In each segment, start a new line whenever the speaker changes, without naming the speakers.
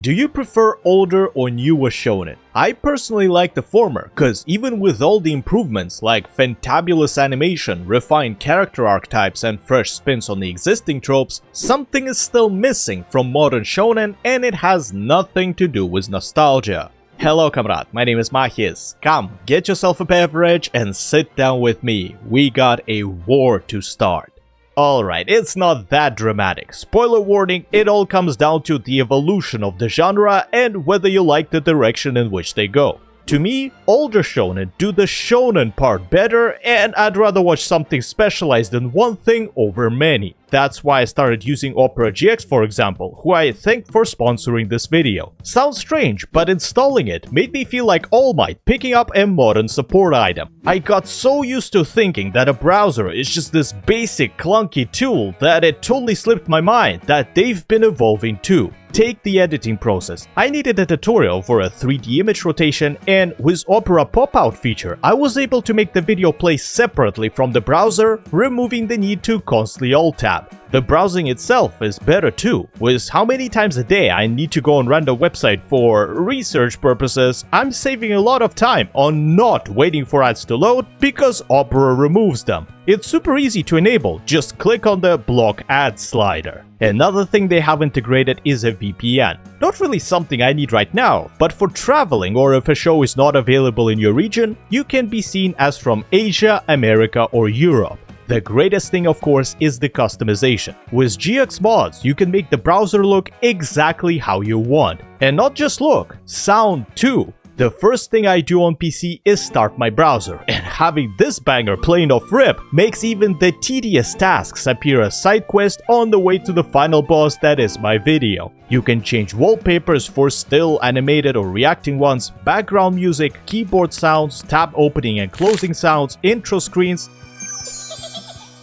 Do you prefer older or newer shonen? I personally like the former, cause even with all the improvements like fantabulous animation, refined character archetypes and fresh spins on the existing tropes, something is still missing from modern shonen, and it has nothing to do with nostalgia. Hello comrade, my name is Mahis. Come, get yourself a beverage and sit down with me. We got a war to start. Alright, it's not that dramatic. Spoiler warning, it all comes down to the evolution of the genre and whether you like the direction in which they go. To me, older shonen do the shonen part better, and I'd rather watch something specialized in one thing over many. That's why I started using Opera GX, for example, who I thank for sponsoring this video. Sounds strange, but installing it made me feel like All Might picking up a modern support item. I got so used to thinking that a browser is just this basic clunky tool that it totally slipped my mind that they've been evolving too. Take the editing process. I needed a tutorial for a 3D image rotation, and with Opera pop-out feature, I was able to make the video play separately from the browser, removing the need to constantly alt-tab. The browsing itself is better too. With how many times a day I need to go on random website for research purposes, I'm saving a lot of time on not waiting for ads to load because Opera removes them. It's super easy to enable, just click on the block ads slider. Another thing they have integrated is a VPN. Not really something I need right now, but for traveling or if a show is not available in your region, you can be seen as from Asia, America or Europe. The greatest thing, of course, is the customization. With GX mods, you can make the browser look exactly how you want. And not just look, sound too. The first thing I do on PC is start my browser, and having this banger playing off rip makes even the tedious tasks appear as side quest on the way to the final boss that is my video. You can change wallpapers for still, animated or reacting ones, background music, keyboard sounds, tab opening and closing sounds, intro screens,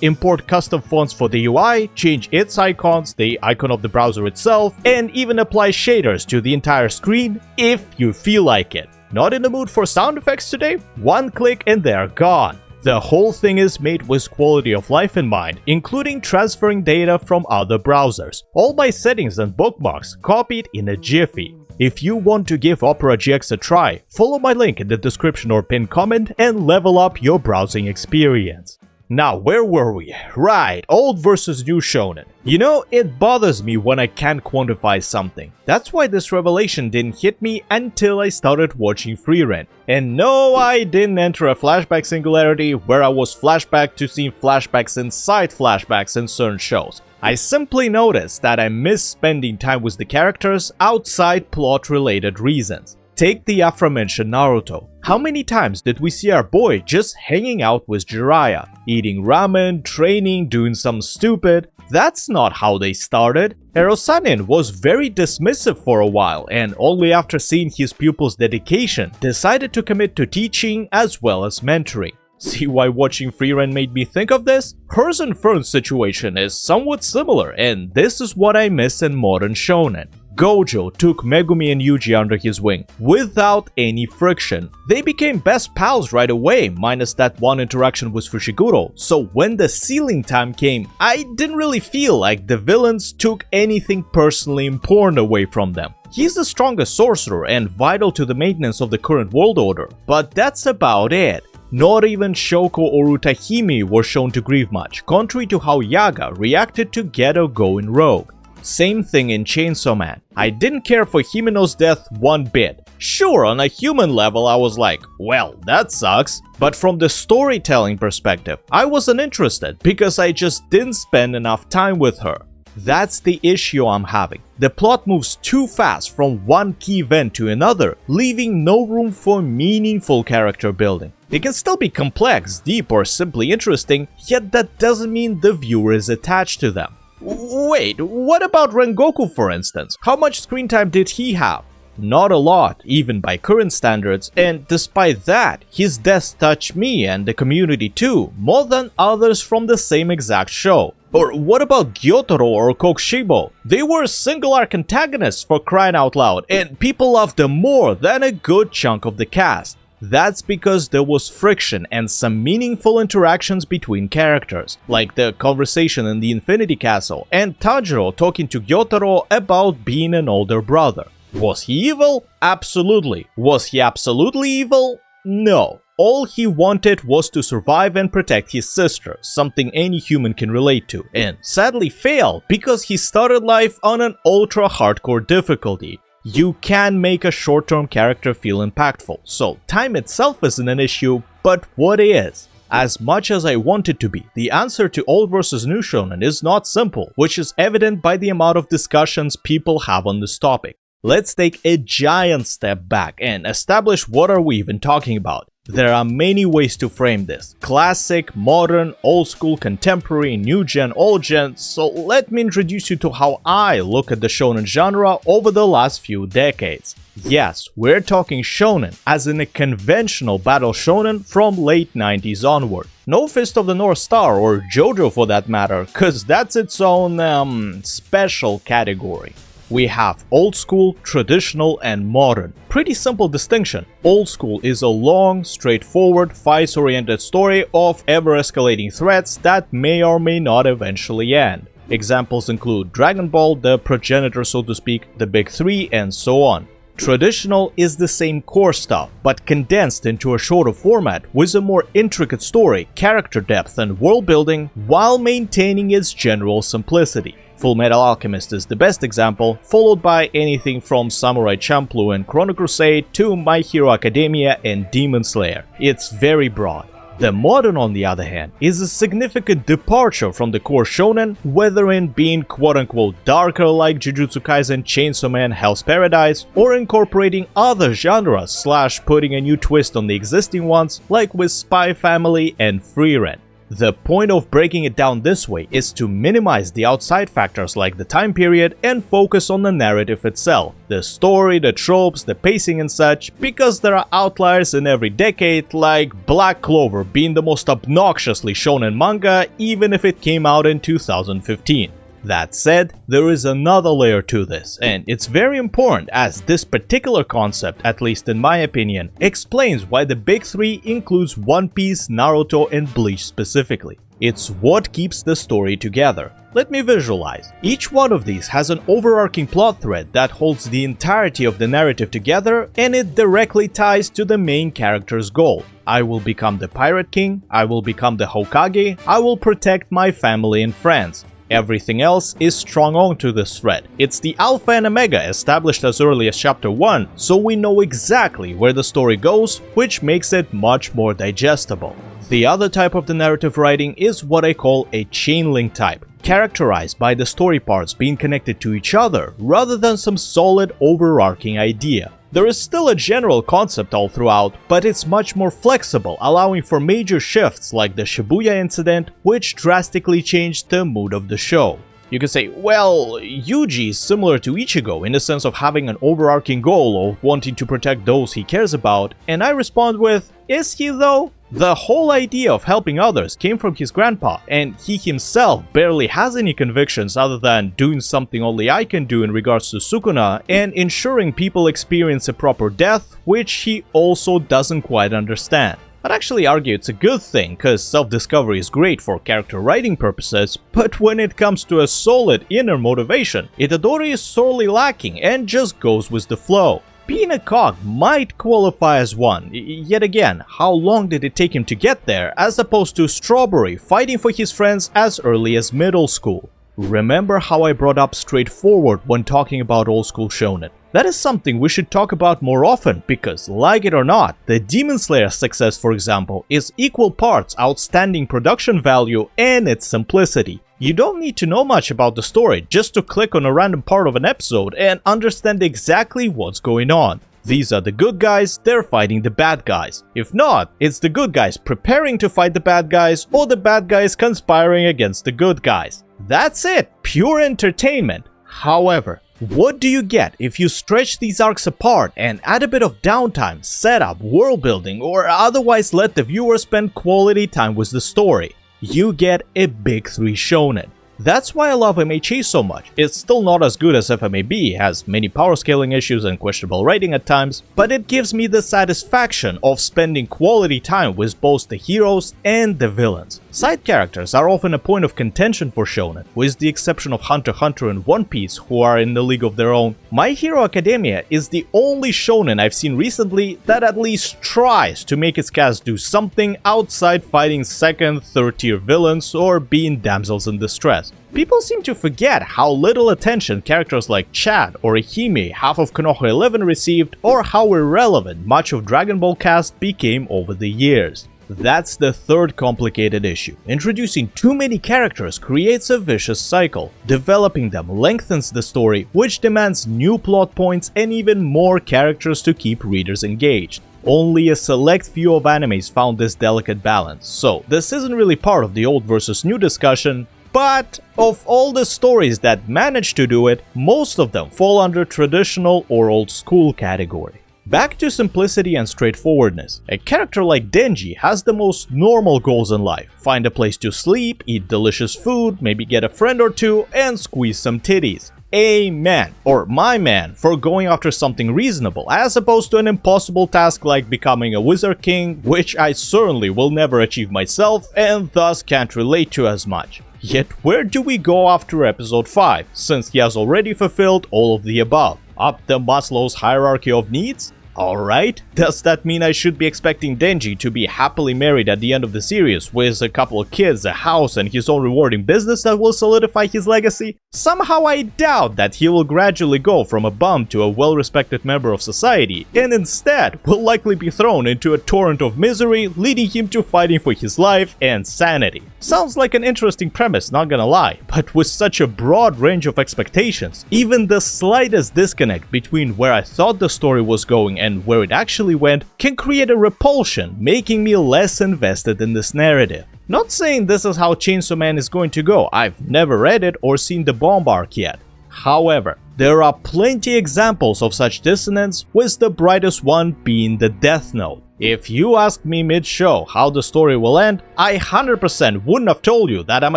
import custom fonts for the UI, change its icons, the icon of the browser itself, and even apply shaders to the entire screen if you feel like it. Not in the mood for sound effects today? One click and they're gone. The whole thing is made with quality of life in mind, including transferring data from other browsers. All my settings and bookmarks copied in a jiffy. If you want to give Opera GX a try, follow my link in the description or pinned comment and level up your browsing experience. Now, where were we? Right, old versus new shonen. You know, it bothers me when I can't quantify something. That's why this revelation didn't hit me until I started watching Frieren. And no, I didn't enter a flashback singularity where I was flashback to seeing flashbacks inside flashbacks in certain shows. I simply noticed that I miss spending time with the characters outside plot-related reasons. Take the aforementioned Naruto. How many times did we see our boy just hanging out with Jiraiya, eating ramen, training, doing something stupid? That's not how they started. Erosanin was very dismissive for a while, and only after seeing his pupil's dedication, decided to commit to teaching as well as mentoring. See why watching Frieren made me think of this? Hers and Fern's situation is somewhat similar, and this is what I miss in modern shonen. Gojo took Megumi and Yuji under his wing, without any friction. They became best pals right away, minus that one interaction with Fushiguro, so when the sealing time came, I didn't really feel like the villains took anything personally important away from them. He's the strongest sorcerer and vital to the maintenance of the current world order, but that's about it. Not even Shoko or Utahime were shown to grieve much, contrary to how Yaga reacted to Geto going rogue. Same thing in Chainsaw Man. I didn't care for Himeno's death one bit. Sure, on a human level I was like, well, that sucks. But from the storytelling perspective, I wasn't interested because I just didn't spend enough time with her. That's the issue I'm having. The plot moves too fast from one key event to another, leaving no room for meaningful character building. It can still be complex, deep, or simply interesting, yet that doesn't mean the viewer is attached to them. Wait, what about Rengoku for instance? How much screen time did he have? Not a lot, even by current standards, and despite that, his death touched me and the community too, more than others from the same exact show. Or what about Gyotaro or Kokushibo? They were single arc antagonists for crying out loud, and people loved them more than a good chunk of the cast. That's because there was friction and some meaningful interactions between characters, like the conversation in the Infinity Castle and Tanjiro talking to Gyotaro about being an older brother. Was he evil? Absolutely. Was he absolutely evil? No. All he wanted was to survive and protect his sister, something any human can relate to, and sadly failed because he started life on an ultra-hardcore difficulty. You can make a short-term character feel impactful, so time itself isn't an issue, but what is? As much as I want it to be, the answer to old versus new shonen is not simple, which is evident by the amount of discussions people have on this topic. Let's take a giant step back and establish what are we even talking about. There are many ways to frame this: classic, modern, old school, contemporary, new gen, old gen, so let me introduce you to how I look at the shonen genre over the last few decades. Yes, we're talking shonen, as in a conventional battle shonen from late 90s onward. No Fist of the North Star or JoJo for that matter, cause that's its own, special category. We have old school, traditional, and modern. Pretty simple distinction. Old school is a long, straightforward, fights-oriented story of ever-escalating threats that may or may not eventually end. Examples include Dragon Ball, the progenitor so to speak, the Big Three, and so on. Traditional is the same core stuff, but condensed into a shorter format with a more intricate story, character depth, and world building while maintaining its general simplicity. Fullmetal Alchemist is the best example, followed by anything from Samurai Champloo and Chrono Crusade to My Hero Academia and Demon Slayer. It's very broad. The modern, on the other hand, is a significant departure from the core shonen, whether in being quote-unquote darker like Jujutsu Kaisen, Chainsaw Man, Hell's Paradise, or incorporating other genres / putting a new twist on the existing ones like with Spy Family and Frieren. The point of breaking it down this way is to minimize the outside factors like the time period and focus on the narrative itself, the story, the tropes, the pacing and such, because there are outliers in every decade, like Black Clover being the most obnoxiously shonen manga even if it came out in 2015. That said, there is another layer to this, and it's very important as this particular concept, at least in my opinion, explains why the Big Three includes One Piece, Naruto, and Bleach specifically. It's what keeps the story together. Let me visualize. Each one of these has an overarching plot thread that holds the entirety of the narrative together, and it directly ties to the main character's goal. I will become the Pirate King, I will become the Hokage, I will protect my family and friends. Everything else is strung onto this thread. It's the Alpha and Omega established as early as chapter 1, so we know exactly where the story goes, which makes it much more digestible. The other type of the narrative writing is what I call a chain link type, characterized by the story parts being connected to each other rather than some solid overarching idea. There is still a general concept all throughout, but it's much more flexible, allowing for major shifts like the Shibuya incident, which drastically changed the mood of the show. You could say, well, Yuji is similar to Ichigo in the sense of having an overarching goal of wanting to protect those he cares about, and I respond with, is he though? The whole idea of helping others came from his grandpa, and he himself barely has any convictions other than doing something only I can do in regards to Sukuna and ensuring people experience a proper death, which he also doesn't quite understand. I'd actually argue it's a good thing, cause self-discovery is great for character writing purposes, but when it comes to a solid inner motivation, Itadori is sorely lacking and just goes with the flow. Being a cog might qualify as one, yet again, how long did it take him to get there, as opposed to Strawberry fighting for his friends as early as middle school? Remember how I brought up straightforward when talking about old school shonen? That is something we should talk about more often because, like it or not, the Demon Slayer success, for example, is equal parts outstanding production value and its simplicity. You don't need to know much about the story just to click on a random part of an episode and understand exactly what's going on. These are the good guys, they're fighting the bad guys. If not, it's the good guys preparing to fight the bad guys or the bad guys conspiring against the good guys. That's it, pure entertainment. However, what do you get if you stretch these arcs apart and add a bit of downtime, setup, world building, or otherwise let the viewer spend quality time with the story? You get a Big Three shonen. That's why I love MHA so much. It's still not as good as FMAB, has many power scaling issues and questionable writing at times, but it gives me the satisfaction of spending quality time with both the heroes and the villains. Side characters are often a point of contention for shonen, with the exception of Hunter x Hunter and One Piece, who are in a league of their own. My Hero Academia is the only shonen I've seen recently that at least tries to make its cast do something outside fighting second, third tier villains or being damsels in distress. People seem to forget how little attention characters like Chad or Ehime, half of Konoha 11, received, or how irrelevant much of Dragon Ball cast became over the years. That's the third complicated issue. Introducing too many characters creates a vicious cycle. Developing them lengthens the story, which demands new plot points and even more characters to keep readers engaged. Only a select few of animes found this delicate balance, so this isn't really part of the old versus new discussion. But of all the stories that manage to do it, most of them fall under traditional or old school category. Back to simplicity and straightforwardness. A character like Denji has the most normal goals in life. Find a place to sleep, eat delicious food, maybe get a friend or two, and squeeze some titties. A man, or my man, for going after something reasonable, as opposed to an impossible task like becoming a wizard king, which I certainly will never achieve myself and thus can't relate to as much. Yet where do we go after episode 5, since he has already fulfilled all of the above? Up the Maslow's hierarchy of needs? Alright, does that mean I should be expecting Denji to be happily married at the end of the series, with a couple of kids, a house, and his own rewarding business that will solidify his legacy? Somehow I doubt that he will gradually go from a bum to a well-respected member of society, and instead will likely be thrown into a torrent of misery, leading him to fighting for his life and sanity. Sounds like an interesting premise, not gonna lie, but with such a broad range of expectations, even the slightest disconnect between where I thought the story was going and where it actually went can create a repulsion, making me less invested in this narrative. Not saying this is how Chainsaw Man is going to go, I've never read it or seen the bomb arc yet. However, there are plenty examples of such dissonance, with the brightest one being the Death Note. If you asked me mid-show how the story will end, I 100% wouldn't have told you that I'm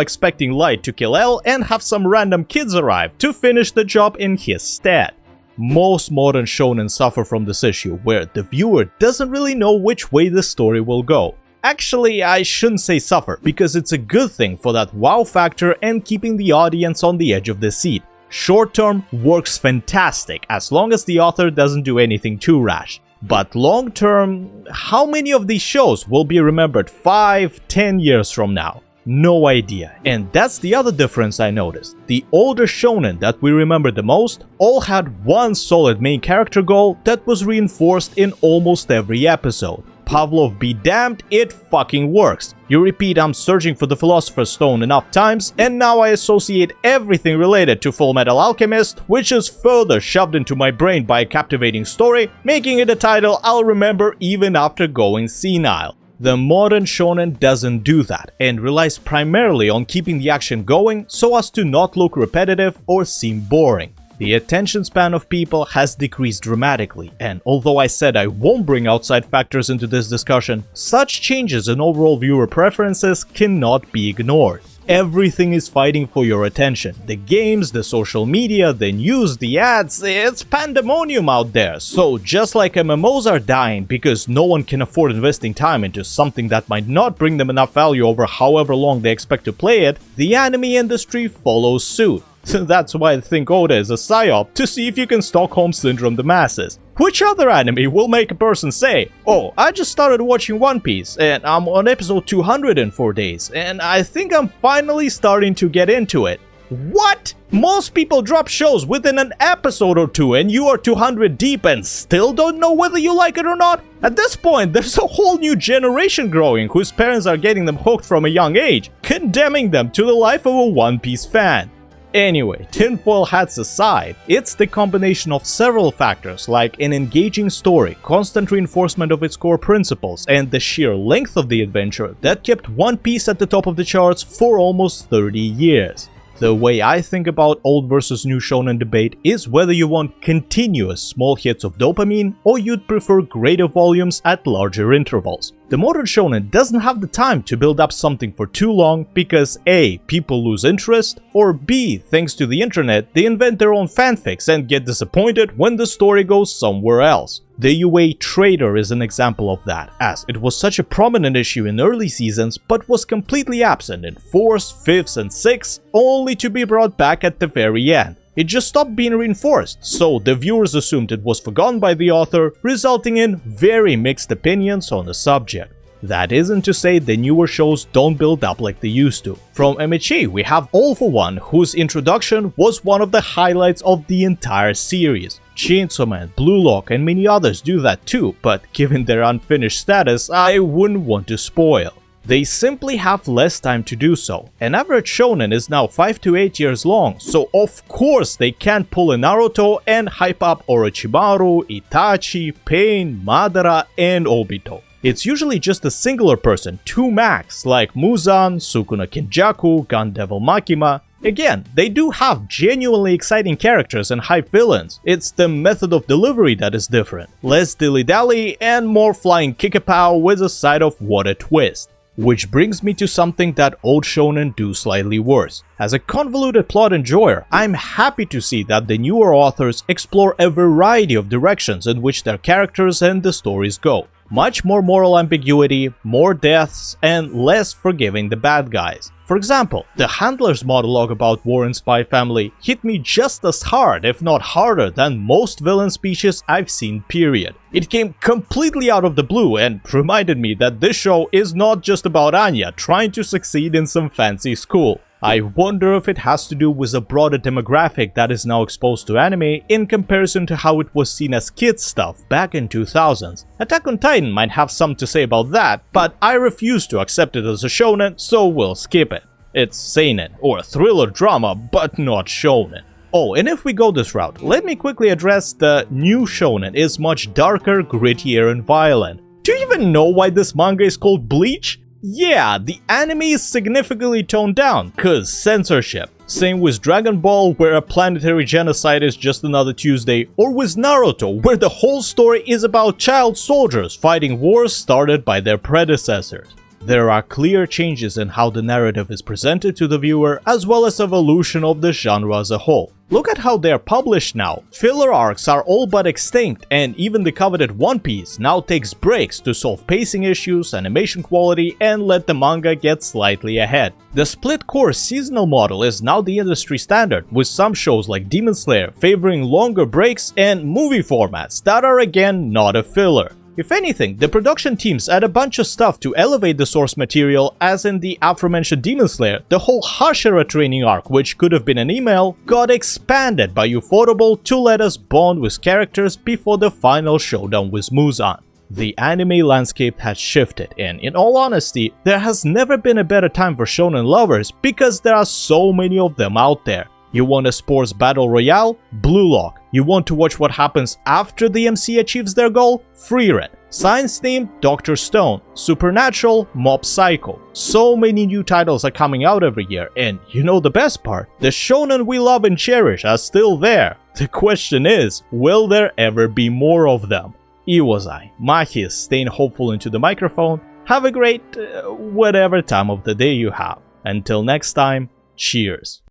expecting Light to kill L and have some random kids arrive to finish the job in his stead. Most modern shonen suffer from this issue, where the viewer doesn't really know which way the story will go. Actually, I shouldn't say suffer, because it's a good thing for that wow factor and keeping the audience on the edge of the seat. Short term works fantastic, as long as the author doesn't do anything too rash. But long term, how many of these shows will be remembered 5-10 years from now? No idea. And that's the other difference I noticed. The older shonen that we remember the most all had one solid main character goal that was reinforced in almost every episode. Pavlov be damned, it fucking works. You repeat I'm searching for the Philosopher's Stone enough times, and now I associate everything related to Full Metal Alchemist, which is further shoved into my brain by a captivating story, making it a title I'll remember even after going senile. The modern shonen doesn't do that, and relies primarily on keeping the action going so as to not look repetitive or seem boring. The attention span of people has decreased dramatically, and although I said I won't bring outside factors into this discussion, such changes in overall viewer preferences cannot be ignored. Everything is fighting for your attention. The games, the social media, the news, the ads, it's pandemonium out there. So just like MMOs are dying because no one can afford investing time into something that might not bring them enough value over however long they expect to play it, the anime industry follows suit. That's why I think Oda is a psyop, to see if you can Stockholm Syndrome the masses. Which other anime will make a person say, oh, I just started watching One Piece, and I'm on episode 200 in 4 days, and I think I'm finally starting to get into it. What? Most people drop shows within an episode or two, and you are 200 deep and still don't know whether you like it or not? At this point, there's a whole new generation growing whose parents are getting them hooked from a young age, condemning them to the life of a One Piece fan. Anyway, tinfoil hats aside, it's the combination of several factors like an engaging story, constant reinforcement of its core principles, and the sheer length of the adventure that kept One Piece at the top of the charts for almost 30 years. The way I think about old versus new shonen debate is whether you want continuous small hits of dopamine or you'd prefer greater volumes at larger intervals. The modern shonen doesn't have the time to build up something for too long because A. people lose interest, or B. thanks to the internet, they invent their own fanfics and get disappointed when the story goes somewhere else. The UA Trader is an example of that, as it was such a prominent issue in early seasons but was completely absent in 4th, 5th and 6th, only to be brought back at the very end. It just stopped being reinforced, so the viewers assumed it was forgotten by the author, resulting in very mixed opinions on the subject. That isn't to say the newer shows don't build up like they used to. From MHA we have All for One, whose introduction was one of the highlights of the entire series. Chainsaw Man, Blue Lock and many others do that too, but given their unfinished status, I wouldn't want to spoil. They simply have less time to do so. An average shonen is now 5 to 8 years long, so of course they can't pull a Naruto and hype up Orochimaru, Itachi, Pain, Madara and Obito. It's usually just a singular person, 2 max, like Muzan, Sukuna Kenjaku, Gun Devil Makima. Again, they do have genuinely exciting characters and hype villains. It's the method of delivery that is different. Less dilly-dally and more flying kick-a-pow with a side of what a twist. Which brings me to something that old shonen do slightly worse. As a convoluted plot enjoyer, I'm happy to see that the newer authors explore a variety of directions in which their characters and the stories go. Much more moral ambiguity, more deaths, and less forgiving the bad guys. For example, the Handler's monologue about War and Spy Family hit me just as hard, if not harder, than most villain speeches I've seen, period. It came completely out of the blue and reminded me that this show is not just about Anya trying to succeed in some fancy school. I wonder if it has to do with a broader demographic that is now exposed to anime in comparison to how it was seen as kids stuff back in 2000s. Attack on Titan might have something to say about that, but I refuse to accept it as a shonen, so we'll skip it. It's seinen, or thriller drama, but not shonen. Oh, and if we go this route, let me quickly address the new shonen is much darker, grittier and violent. Do you even know why this manga is called Bleach? Yeah, the anime is significantly toned down, cause censorship. Same with Dragon Ball, where a planetary genocide is just another Tuesday, or with Naruto, where the whole story is about child soldiers fighting wars started by their predecessors. There are clear changes in how the narrative is presented to the viewer, as well as evolution of the genre as a whole. Look at how they are published now. Filler arcs are all but extinct, and even the coveted One Piece now takes breaks to solve pacing issues, animation quality, and let the manga get slightly ahead. The split course seasonal model is now the industry standard, with some shows like Demon Slayer favoring longer breaks and movie formats that are again not a filler. If anything, the production teams add a bunch of stuff to elevate the source material, as in the aforementioned Demon Slayer, the whole Hashira training arc, which could have been an email, got expanded by Ufotable to let us bond with characters before the final showdown with Muzan. The anime landscape has shifted, and in all honesty, there has never been a better time for shonen lovers because there are so many of them out there. You want a sports battle royale? Blue Lock. You want to watch what happens after the MC achieves their goal? Frieren. Science themed? Dr. Stone. Supernatural? Mob Psycho. So many new titles are coming out every year, and you know the best part? The shonen we love and cherish are still there. The question is, will there ever be more of them? Iwazai, Mahis, staying hopeful into the microphone. Have a great, whatever time of the day you have. Until next time, cheers.